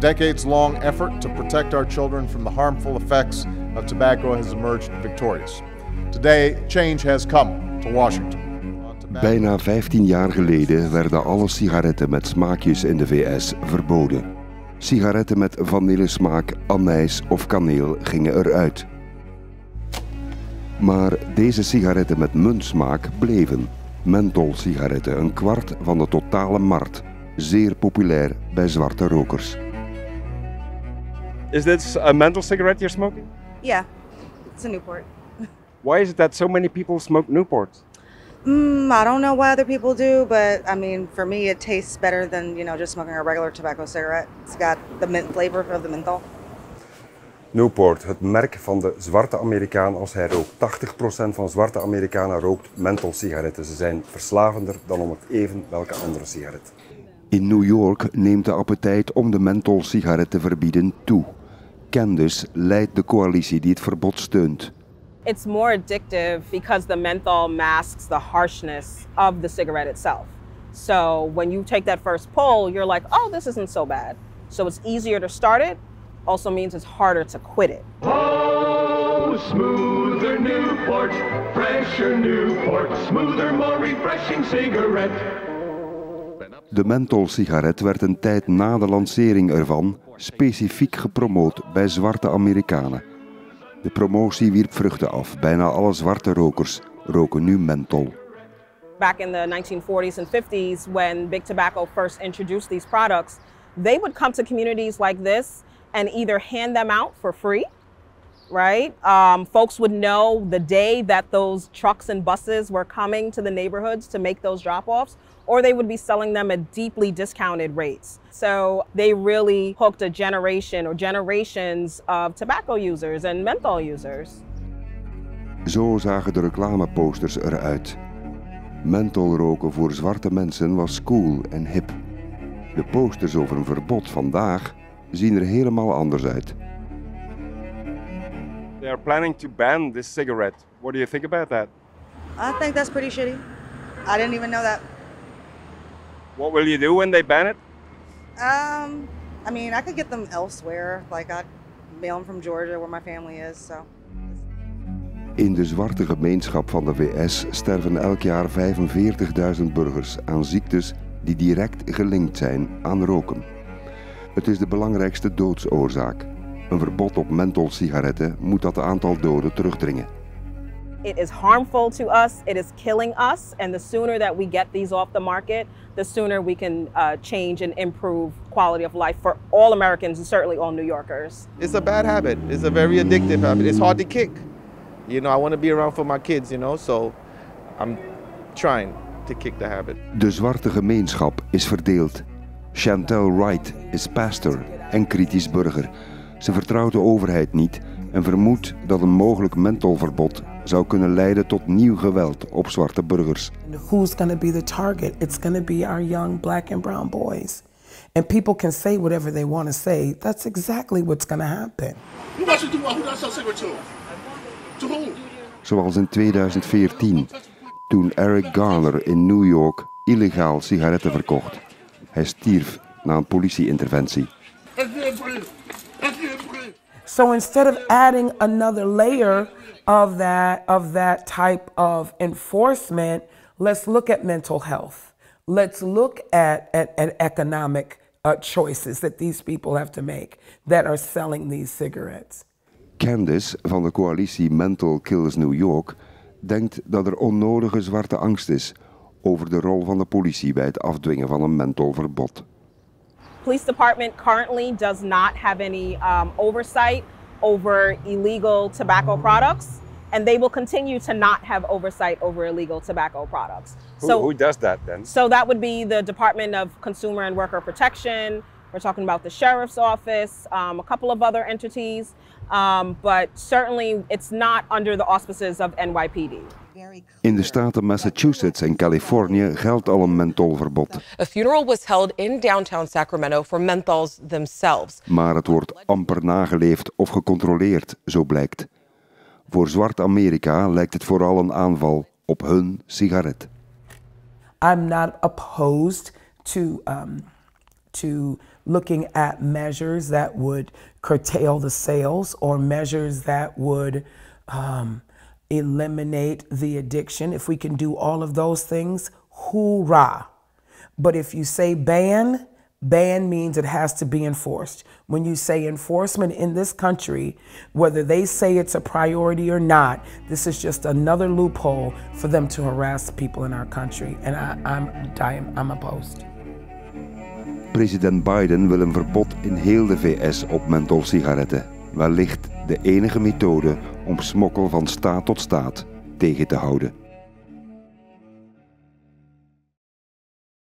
decades-long effort to protect our children from the harmful effects of tobacco has emerged victorious. Today, change has come to Washington. Bijna 15 jaar geleden werden alle sigaretten met smaakjes in de VS verboden. Sigaretten met vanillesmaak, anijs of kaneel gingen eruit. Maar deze sigaretten met muntsmaak bleven. Mentholsigaretten, een kwart van de totale markt. Zeer populair bij zwarte rokers. Is this a menthol cigarette you're smoking? Yeah, it's a Newport. Why is it that so many people smoke Newports? I don't know what other people do, but I mean, for me, it tastes better than, just smoking a regular tobacco cigarette. It's got the mint flavor of the menthol. Newport, het merk van de zwarte Amerikaan als hij rookt. 80% van zwarte Amerikanen rookt mentholsigaretten. Ze zijn verslavender dan om het even welke andere sigaret. In New York neemt de appetijt om de mentholsigaret te verbieden toe. Candice leidt de coalitie die het verbod steunt. It's more addictive because the menthol masks the harshness of the cigarette itself. So when you take that first pull, you're like, oh, this isn't so bad. So it's easier to start it, also means it's harder to quit it. Oh, smoother Newport, fresher Newport, smoother, more refreshing cigarette. De mentholsigaret werd een tijd na de lancering ervan specifiek gepromoot bij zwarte Amerikanen. De promotie wierp vruchten af. Bijna alle zwarte rokers roken nu menthol. Back in the 1940s and 50s, when Big Tobacco first introduced these products, they would come to communities like this and either hand them out for free, right? Folks would know the day that those trucks and buses were coming to the neighborhoods to make those drop-offs, or they would be selling them at deeply discounted rates. So they really hooked a generation or generations of tobacco users and menthol users. Zo zagen de reclameposters eruit. Mentholroken voor zwarte mensen was cool en hip. De posters over een verbod vandaag zien er helemaal anders uit. They are planning to ban this cigarette. What do you think about that? I think that's pretty shitty. I didn't even know that. What will you do when they ban it? I mean, I could get them elsewhere. Like I'd mail them from Georgia, where my family is. So. In de zwarte gemeenschap van de VS sterven elk jaar 45.000 burgers aan ziektes die direct gelinkt zijn aan roken. Het is de belangrijkste doodsoorzaak. Een verbod op mentholsigaretten moet dat aantal doden terugdringen. It is harmful to us, it is killing us, and the sooner that we get these off the market, the sooner we can change and improve quality of life for all Americans and certainly all New Yorkers. It's a bad habit. It's a very addictive habit. It's hard to kick. I want to be around for my kids, so I'm trying to kick the habit. De zwarte gemeenschap is verdeeld. Chantel Wright is pastor en kritisch burger. Ze vertrouwt de overheid niet en vermoedt dat een mogelijk mentholverbod zou kunnen leiden tot nieuw geweld op zwarte burgers. Who's going to be the target? It's going to be our young black and brown boys. And people can say whatever they want to say. That's exactly what's going to happen. Zoals in 2014, toen Eric Garner in New York illegaal sigaretten verkocht. Hij stierf na een politieinterventie. So instead of adding another layer of that type of enforcement, let's look at mental health. Let's look at economic choices that these people have to make that are selling these cigarettes. Candice van de coalitie Menthol Kills New York denkt dat er onnodige zwarte angst is over de rol van de politie bij het afdwingen van een mentholverbod. Police department currently does not have any oversight over illegal tobacco products, and they will continue to not have oversight over illegal tobacco products. Who does that then? So that would be the Department of Consumer and Worker Protection. We're talking about the Sheriff's Office, a couple of other entities, but certainly it's not under the auspices of NYPD. In de staten Massachusetts en Californië geldt al een mentholverbod. A funeral was held in downtown Sacramento for menthols themselves. Maar het wordt amper nageleefd of gecontroleerd, zo blijkt. Voor zwart Amerika lijkt het vooral een aanval op hun sigaret. I'm not opposed to looking at measures that would curtail the sales or measures that would eliminate the addiction. If we can do all of those things, hoorah. But if you say ban, ban means it has to be enforced. When you say enforcement in this country, whether they say it's a priority or not, this is just another loophole for them to harass people in our country. And I'm opposed. President Biden wil een verbod in heel de VS op mentholsigaretten. Wellicht de enige methode om smokkel van staat tot staat tegen te houden.